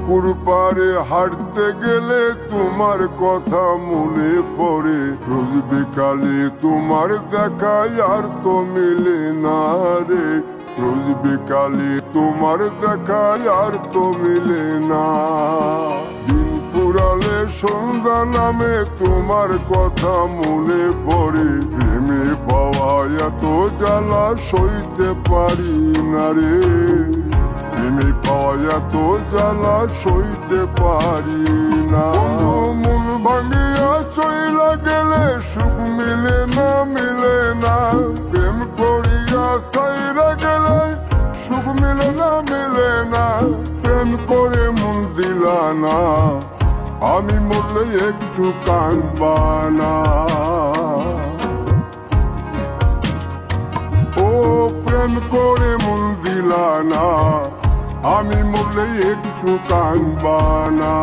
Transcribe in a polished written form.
পুকুর পাড়ে হাঁটতে গেলে তোমার কথা মনে পড়ে, রোজ বিকালে তোমার দেখা আর তো মিলে না রে, রোজ বিকালে তোমার দেখা আর তো মিলে না। দিন ফুরালে সন্ধ্যা নামে তোমার কথা মনে পড়ে, প্রেমে পাওয়া এত জ্বালা সইতে পারি না রে, প্রেমে পাওয়া এত জ্বালা সইতে পারি না। মন ভাঙিয়া চইলা গেলে সুখ মিলে না, মিলে না, প্রেম করিয়া সাইরা গেলে সুখ মিলে না, মিলে না, প্রেম করে মন দিলা না, আমি মরলে একটু কাঁদবা না। ও প্রেম করে মন দিলা না, আমি মরলে একটু কাঁদবা না।